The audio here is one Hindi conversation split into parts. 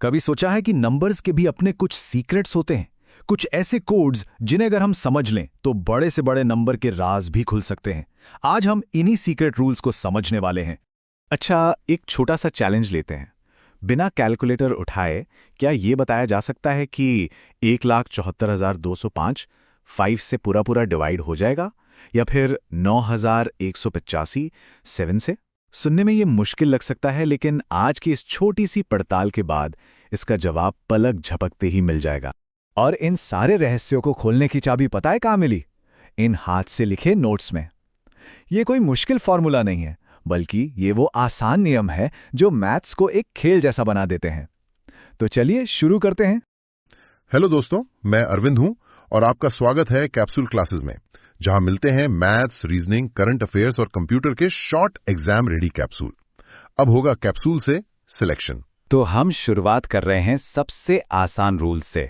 कभी सोचा है कि नंबर्स के भी अपने कुछ सीक्रेट्स होते हैं, कुछ ऐसे कोड्स जिन्हें अगर हम समझ लें तो बड़े से बड़े नंबर के राज भी खुल सकते हैं। आज हम इन्हीं सीक्रेट रूल्स को समझने वाले हैं। अच्छा, एक छोटा सा चैलेंज लेते हैं। बिना कैलकुलेटर उठाए क्या ये बताया जा सकता है कि 1,74,205 5 से पूरा पूरा डिवाइड हो जाएगा, या फिर 9,185 7 से? सुनने में ये मुश्किल लग सकता है, लेकिन आज की इस छोटी सी पड़ताल के बाद इसका जवाब पलक झपकते ही मिल जाएगा। और इन सारे रहस्यों को खोलने की चाबी पता है कहाँ मिली? इन हाथ से लिखे नोट्स में। ये कोई मुश्किल फॉर्मूला नहीं है, बल्कि ये वो आसान नियम है जो मैथ्स को एक खेल जैसा बना देते हैं। तो चलिए शुरू करते हैं। हेलो दोस्तों, मैं अरविंद हूं और आपका स्वागत है कैप्सूल क्लासेस में, जहां मिलते हैं मैथ्स, रीजनिंग, करंट अफेयर्स और कंप्यूटर के शॉर्ट एग्जाम रेडी कैप्सूल। अब होगा कैप्सूल से सिलेक्शन। तो हम शुरुआत कर रहे हैं सबसे आसान रूल से।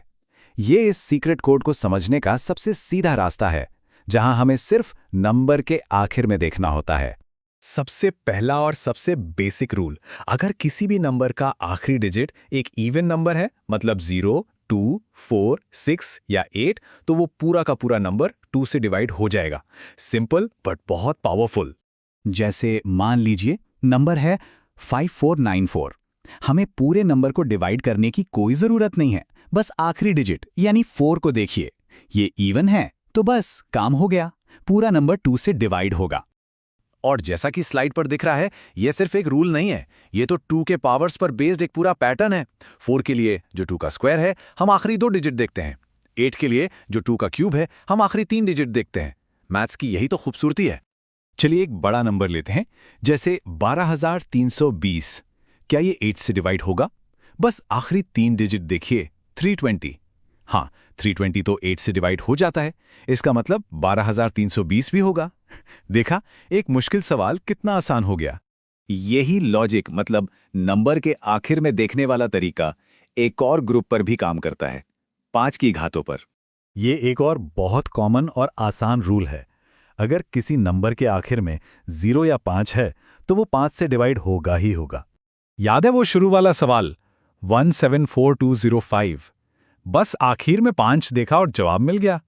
ये इस सीक्रेट कोड को समझने का सबसे सीधा रास्ता है, जहां हमें सिर्फ नंबर के आखिर में देखना होता है। सबसे पहला और सबसे बेसिक रूल, अगर किसी भी नंबर का आखिरी डिजिट एक इवन नंबर है, मतलब 0, 2, 4, 6 या 8, तो वो पूरा का पूरा नंबर 2 से डिवाइड हो जाएगा। सिंपल बट बहुत पावरफुल। जैसे मान लीजिए नंबर है 5494। हमें पूरे नंबर को डिवाइड करने की कोई जरूरत नहीं है, बस आखिरी डिजिट यानी 4 को देखिए। ये इवन है तो बस काम हो गया, पूरा नंबर 2 से डिवाइड होगा। और जैसा कि स्लाइड पर दिख रहा है, ये सिर्फ एक रूल नहीं है, ये तो 2 के पावर्स पर बेस्ड एक पूरा पैटर्न है। 4 के लिए जो 2 का स्क्वायर है, हम आखिरी 2 डिजिट देखते हैं। 8 के लिए जो 2 का क्यूब है, हम आखिरी 3 डिजिट देखते हैं। मैथ्स की यही तो खूबसूरती है। चलिए एक बड़ा नंबर लेते हैं, जैसे 12,320। क्या ये 8 से डिवाइड होगा? बस आखिरी 3 डिजिट देखिए, 320। हाँ, 320 तो 8 से डिवाइड हो जाता है, इसका मतलब 12,320 भी होगा। देखा, एक मुश्किल सवाल कितना आसान हो गया। यही लॉजिक, मतलब नंबर के आखिर में देखने वाला तरीका, एक और ग्रुप पर भी काम करता है, 5 की घातों पर। ये एक और बहुत कॉमन और आसान रूल है। अगर किसी नंबर के आखिर में 0 या 5 है, तो वो 5 से डिवाइड होगा ही होगा। याद है वो शुरू वाला सवाल 174205? बस आखिर में 5 देखा और जवाब मिल गया।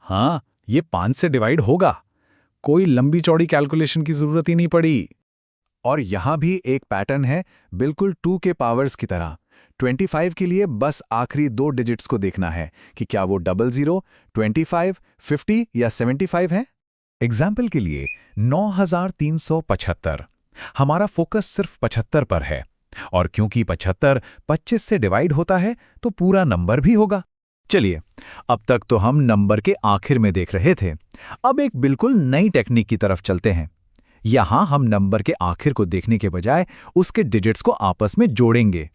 हाँ, ये 5 से डिवाइड होगा। कोई लंबी चौड़ी कैलकुलेशन की जरूरत ही नहीं पड़ी। और यहां भी एक पैटर्न है, बिल्कुल 2 के पावर्स की तरह। 25 के लिए बस आखिरी 2 डिजिट्स को देखना है कि क्या वो 00, 25, 50 या 75 है। एग्जाम्पल के लिए 9,375। हमारा फोकस सिर्फ 75 पर है, और क्योंकि 75 25 से डिवाइड होता है तो पूरा नंबर भी होगा। चलिए, अब तक तो हम नंबर के आखिर में देख रहे थे। अब एक बिल्कुल नई टेक्निक की तरफ चलते हैं। यहां हम नंबर के आखिर को देखने के बजाय उसके डिजिट्स को आपस में जोड़ेंगे।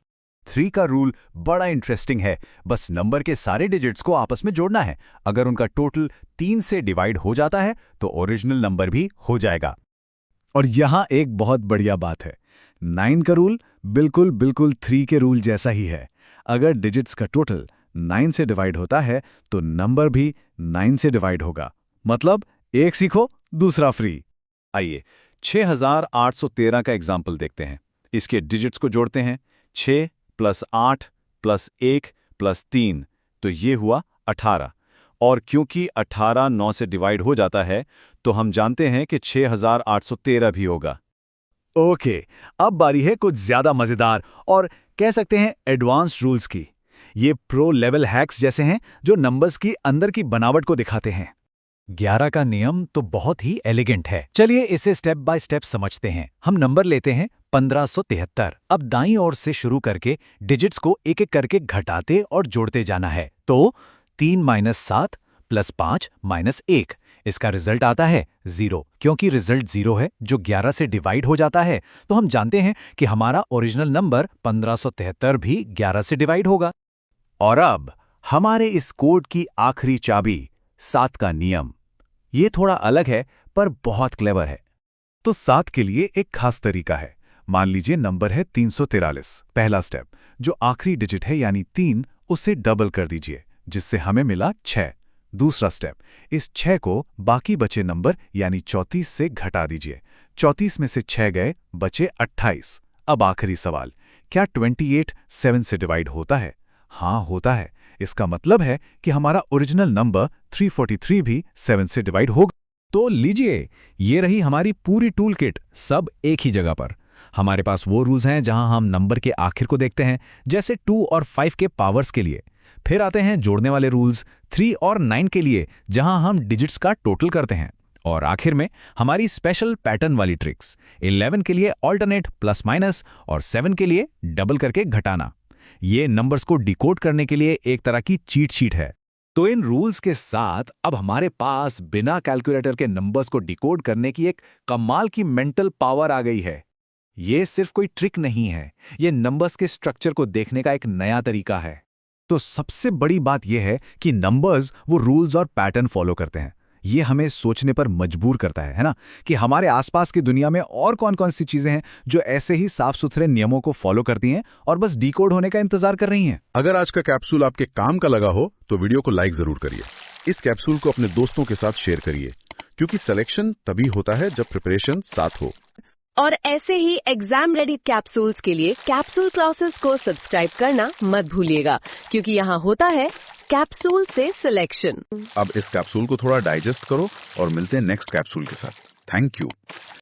3 का रूल बड़ा इंटरेस्टिंग है। बस नंबर के सारे डिजिट्स को आपस में जोड़ना है। अगर उनका टोटल 3 से डिवाइड हो जाता है तो ओरिजिनल नंबर भी हो जाएगा। और यहां एक बहुत बढ़िया बात है, 9 का रूल बिल्कुल 3 के रूल जैसा ही है। अगर डिजिट्स का टोटल 9 से डिवाइड होता है तो नंबर भी 9 से डिवाइड होगा। मतलब एक सीखो दूसरा फ्री। आइए 6,813 का एग्जाम्पल देखते हैं। इसके डिजिट्स को जोड़ते हैं। 6 + 8 + 1 + 3, तो ये हुआ 18। और क्योंकि 18 9 से डिवाइड हो जाता है, तो हम जानते हैं कि 6,813 भी होगा। ओके, अब बारी है कुछ ज्यादा मजेदार और कह सकते हैं एडवांस्ड रूल्स की। ये प्रो लेवल हैक्स जैसे हैं जो नंबर्स की अंदर की बनावट को दिखाते हैं। 11 का नियम तो बहुत ही एलिगेंट है। चलिए इसे स्टेप बाय स्टेप समझते हैं। हम नंबर लेते हैं 1573। अब दाईं ओर से शुरू करके डिजिट्स को एक एक करके घटाते और जोड़ते जाना है। तो 3 - 7 + 5 - 1, इसका रिजल्ट आता है 0। क्योंकि रिजल्ट 0 है जो 11 से डिवाइड हो जाता है, तो हम जानते हैं कि हमारा ओरिजिनल नंबर 1573 भी 11 से डिवाइड होगा। और अब हमारे इस कोड की आखिरी चाबी, 7 का नियम। ये थोड़ा अलग है पर बहुत क्लेवर है। तो 7 के लिए एक खास तरीका है। मान लीजिए नंबर है 343। पहला स्टेप, जो आखिरी डिजिट है यानी 3, उसे डबल कर दीजिए, जिससे हमें मिला 6। दूसरा स्टेप, इस 6 को बाकी बचे नंबर यानी 34 से घटा दीजिए। 34 में से 6 गए, बचे 28। अब आखिरी सवाल, क्या 28 7 से डिवाइड होता है? हाँ, होता है। इसका मतलब है कि हमारा ओरिजिनल नंबर 343 भी 7 से डिवाइड होगा। तो लीजिए, ये रही हमारी पूरी टूल किट, सब एक ही जगह पर। हमारे पास वो रूल्स हैं जहां हम नंबर के आखिर को देखते हैं, जैसे 2 और 5 के पावर्स के लिए। फिर आते हैं जोड़ने वाले रूल्स 3 और 9 के लिए, जहां हम डिजिट्स का टोटल करते हैं। और आखिर में हमारी स्पेशल पैटर्न वाली ट्रिक्स 11 के लिए ऑल्टरनेट प्लस माइनस और 7 के लिए डबल करके घटाना। ये नंबर्स को डिकोड करने के लिए एक तरह की चीट शीट है। तो इन रूल्स के साथ अब हमारे पास बिना कैलकुलेटर के नंबर्स को डिकोड करने की एक कमाल की मेंटल पावर आ गई है। ये सिर्फ कोई ट्रिक नहीं है, ये नंबर्स के स्ट्रक्चर को देखने का एक नया तरीका है। तो सबसे बड़ी बात यह है कि नंबर्स वो रूल्स और पैटर्न फॉलो करते हैं। ये हमें सोचने पर मजबूर करता है ना, कि हमारे आसपास की दुनिया में और कौन कौन सी चीजें हैं जो ऐसे ही साफ सुथरे नियमों को फॉलो करती हैं और बस डिकोड होने का इंतजार कर रही हैं। अगर आज का कैप्सूल आपके काम का लगा हो तो वीडियो को लाइक जरूर करिए। इस कैप्सूल को अपने दोस्तों के साथ शेयर करिए, क्योंकि सिलेक्शन तभी होता है जब प्रिपरेशन साथ हो। और ऐसे ही एग्जाम रेडी कैप्सूल्स के लिए कैप्सूल क्लासेस को सब्सक्राइब करना मत भूलिएगा, क्योंकि यहाँ होता है कैप्सूल से सिलेक्शन। अब इस कैप्सूल को थोड़ा डाइजेस्ट करो और मिलते हैं नेक्स्ट कैप्सूल के साथ। Thank you.